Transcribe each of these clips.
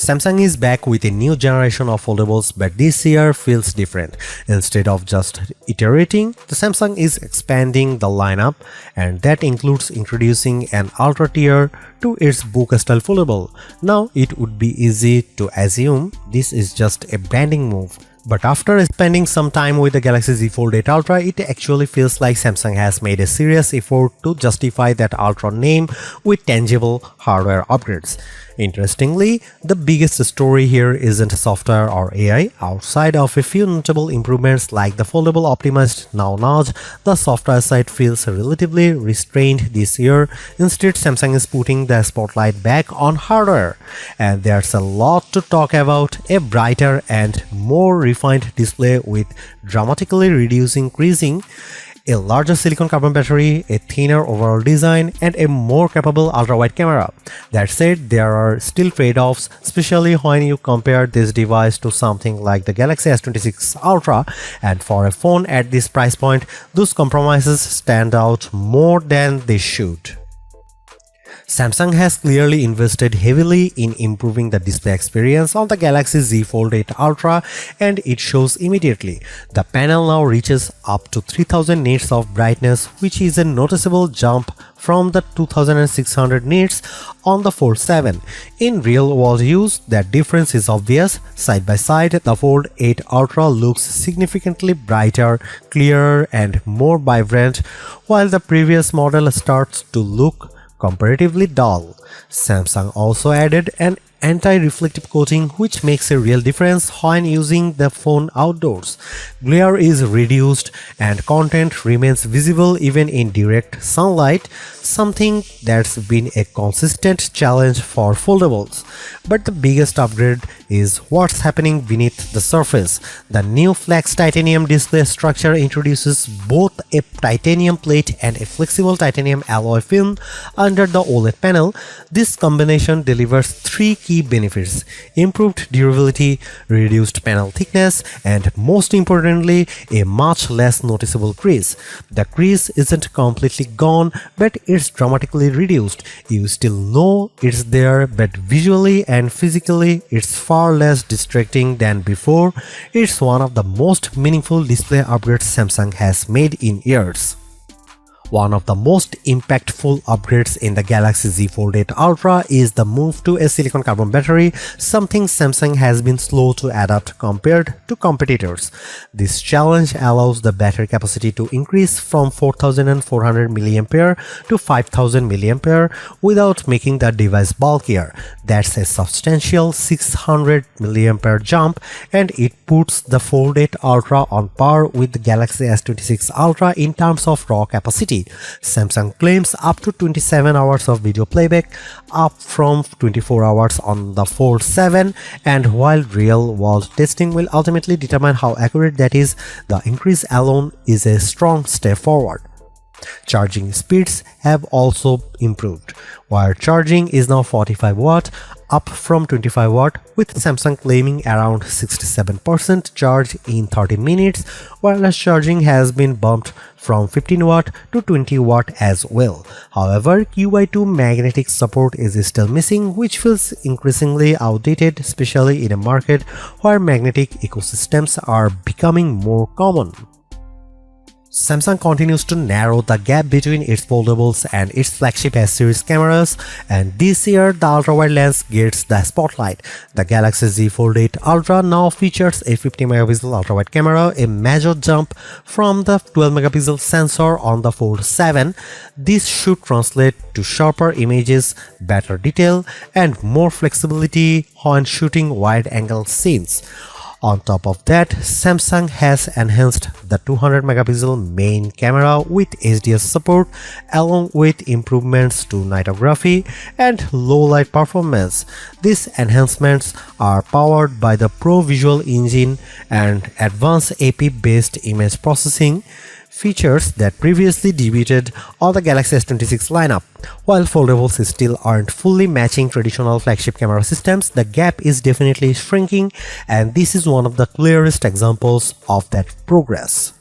Samsung is back with a new generation of foldables, but this year feels different. Instead of just iterating, the Samsung is expanding the lineup, and that includes introducing an ultra tier to its book-style foldable. Now, it would be easy to assume this is just a branding move. But after spending some time with the Galaxy Z Fold 8 Ultra, it actually feels like Samsung has made a serious effort to justify that Ultra name with tangible hardware upgrades. Interestingly, the biggest story here isn't software or AI. Outside of a few notable improvements like the foldable optimized now notch, the software side feels relatively restrained this year. Instead, Samsung is putting the spotlight back on hardware. And there's a lot to talk about: a brighter and more refined display with dramatically reducing creasing, a larger silicon carbon battery, a thinner overall design, and a more capable ultra-wide camera. That said, there are still trade-offs, especially when you compare this device to something like the Galaxy S26 Ultra, and for a phone at this price point, those compromises stand out more than they should. Samsung has clearly invested heavily in improving the display experience on the Galaxy Z Fold 8 Ultra, and it shows immediately. The panel now reaches up to 3000 nits of brightness, which is a noticeable jump from the 2600 nits on the Fold 7. In real-world use, that difference is obvious. Side by side, the Fold 8 Ultra looks significantly brighter, clearer, and more vibrant, while the previous model starts to look comparatively dull. Samsung also added an anti-reflective coating, which makes a real difference when using the phone outdoors. Glare is reduced and content remains visible even in direct sunlight, something that's been a consistent challenge for foldables. But the biggest upgrade is what's happening beneath the surface. The new flex titanium display structure introduces both a titanium plate and a flexible titanium alloy film under the OLED panel. This combination delivers three key benefits: improved durability, reduced panel thickness, and most importantly, a much less noticeable crease. The crease isn't completely gone, but it's dramatically reduced. You still know it's there, but visually and physically it's far less distracting than before. It's one of the most meaningful display upgrades Samsung has made in years. One of the most impactful upgrades in the Galaxy Z Fold 8 Ultra is the move to a silicon carbon battery, something Samsung has been slow to adapt compared to competitors. This challenge allows the battery capacity to increase from 4400 mAh to 5000 mAh without making the device bulkier. That's a substantial 600 mAh jump, and it puts the Fold 8 Ultra on par with the Galaxy S26 Ultra in terms of raw capacity. Samsung claims up to 27 hours of video playback, up from 24 hours on the Fold 7, and while real-world testing will ultimately determine how accurate that is, the increase alone is a strong step forward. Charging speeds have also improved. Wire charging is now 45 watt, up from 25 watt, with Samsung claiming around 67% charge in 30 minutes. Wireless charging has been bumped from 15 watt to 20 watt as well. However, QI2 magnetic support is still missing, which feels increasingly outdated, especially in a market where magnetic ecosystems are becoming more common. Samsung continues to narrow the gap between its foldables and its flagship S-series cameras, and this year the ultra-wide lens gets the spotlight. The Galaxy Z Fold 8 Ultra now features a 50-megapixel ultra-wide camera, a major jump from the 12-megapixel sensor on the Fold 7. This should translate to sharper images, better detail, and more flexibility when shooting wide-angle scenes. On top of that, Samsung has enhanced the 200-megapixel main camera with HDR support, along with improvements to nightography and low-light performance. These enhancements are powered by the Pro Visual Engine and advanced AP-based image processing, features that previously debuted on the Galaxy S26 lineup. While foldables still aren't fully matching traditional flagship camera systems, the gap is definitely shrinking, and this is one of the clearest examples of that progress.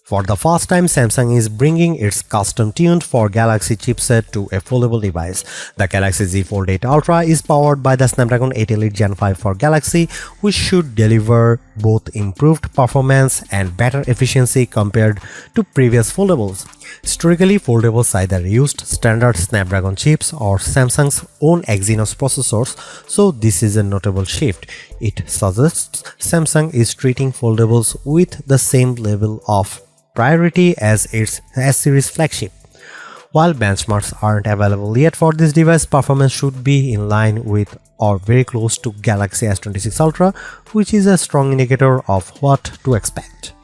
For the first time, Samsung is bringing its custom-tuned for Galaxy chipset to a foldable device. The Galaxy Z Fold 8 Ultra is powered by the Snapdragon 8 Elite Gen 5 for Galaxy, which should deliver both improved performance and better efficiency compared to previous foldables. Historically, foldables either used standard Snapdragon chips or Samsung's own Exynos processors, so this is a notable shift. It suggests Samsung is treating foldables with the same level of priority as its S-series flagship. While benchmarks aren't available yet for this device, performance should be in line with or very close to Galaxy S26 Ultra, which is a strong indicator of what to expect.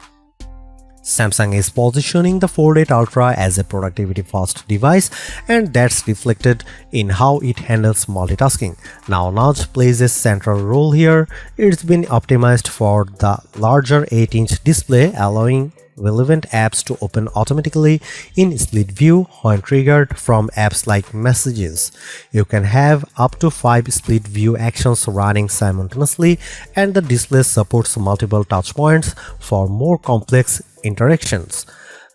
Samsung is positioning the Fold 8 Ultra as a productivity-first device, and that's reflected in how it handles multitasking. Now, Notch plays a central role here. It's been optimized for the larger 8-inch display, allowing relevant apps to open automatically in split view when triggered from apps like Messages. You can have up to 5 split view actions running simultaneously, and the display supports multiple touch points for more complex interactions.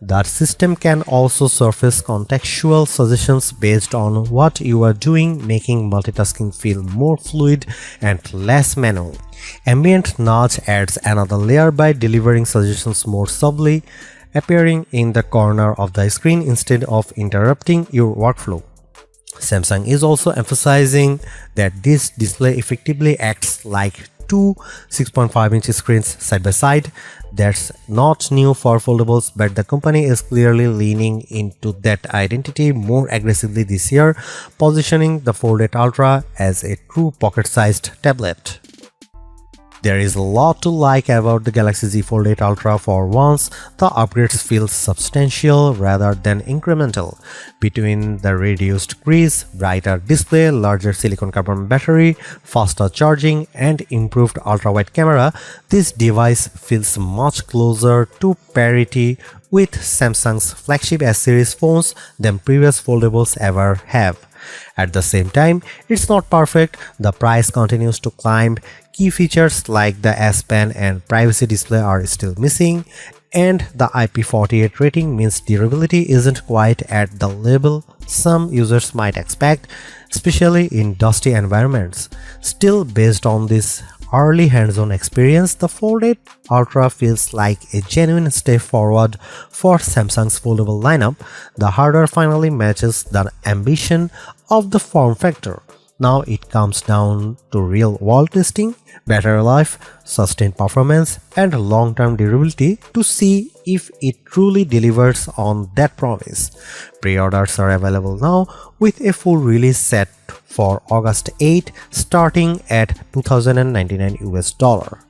The system can also surface contextual suggestions based on what you are doing, making multitasking feel more fluid and less manual. Ambient Notch adds another layer by delivering suggestions more subtly, appearing in the corner of the screen instead of interrupting your workflow. Samsung is also emphasizing that this display effectively acts like two 6.5-inch screens side by side. That's not new for foldables, but the company is clearly leaning into that identity more aggressively this year, positioning the Fold 8 Ultra as a true pocket-sized tablet. There is a lot to like about the Galaxy Z Fold 8 Ultra. For once, the upgrades feel substantial rather than incremental. Between the reduced crease, brighter display, larger silicon carbon battery, faster charging, and improved ultra-wide camera, this device feels much closer to parity with Samsung's flagship S-series phones than previous foldables ever have. At the same time, it's not perfect. The price continues to climb. Key features like the S Pen and privacy display are still missing, and the IP48 rating means durability isn't quite at the level some users might expect, especially in dusty environments. Still, based on this early hands-on experience, the Fold 8 Ultra feels like a genuine step forward for Samsung's foldable lineup. The hardware finally matches the ambition of the form factor. Now it comes down to real-world testing, battery life, sustained performance, and long-term durability to see if it truly delivers on that promise. Pre-orders are available now, with a full release set for August 8, starting at $2,099 US.